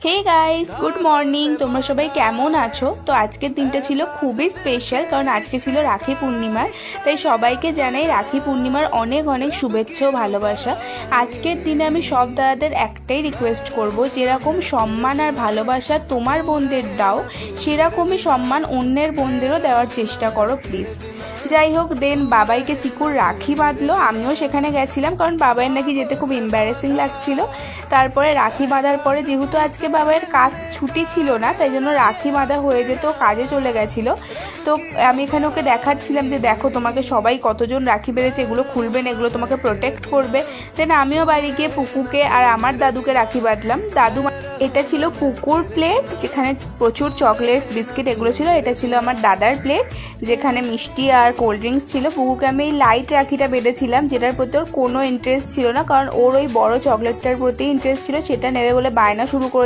Hey guys, good morning. তোমরা সবাই কেমন আছো? তো আজকের দিনটা ছিল খুবই স্পেশাল, কারণ আজকে ছিল রাখি পূর্ণিমার। তাই সবাইকে জানাই রাখি পূর্ণিমার অনেক অনেক শুভেচ্ছা ও ভালোবাসা। আজকের দিনে আমি সব দাদাদের একটাই রিকোয়েস্ট করব, যেরকম সম্মান আর ভালোবাসা তোমার বোনদের দাও, সেরকমই সম্মান অন্যের বোনদেরও দেওয়ার চেষ্টা করো প্লিজ। যাই হোক, দেন বাবাইকে চিকুর রাখি বাঁধলো, আমিও সেখানে গেছিলাম, কারণ বাবাইয়ের নাকি যেতে খুব এম্বারেসিং লাগছিল। তারপরে রাখি বাঁধার পরে, যেহেতু আজকে বাবাইয়ের কাজ ছুটি ছিল না, তাই জন্য রাখি বাঁধা হয়ে যেত, কাজে চলে গেছিলো। তো আমি এখানে ওকে দেখাচ্ছিলাম যে দেখো তোমাকে সবাই কতজন রাখি বেঁধেছে, এগুলো খুলবেন, এগুলো তোমাকে প্রোটেক্ট করবে। দেন আমিও বাড়ি গিয়ে পুকুকে আর আমার দাদুকে রাখি বাঁধলাম। এটা ছিল পুকুর প্লেট, যেখানে প্রচুর চকলেটস বিস্কিট এগুলো ছিল। এটা ছিল আমার দাদার প্লেট, যেখানে মিষ্টি আর কোল্ড ড্রিঙ্কস ছিল। পুকুকে আমি এই লাইট রাখিটা বেঁধেছিলাম, যেটার প্রতি ওর কোনো ইন্টারেস্ট ছিল না, কারণ ওর ওই বড় চকলেটটার প্রতি ইন্টারেস্ট ছিল, সেটা নেবে বলে বায়না শুরু করে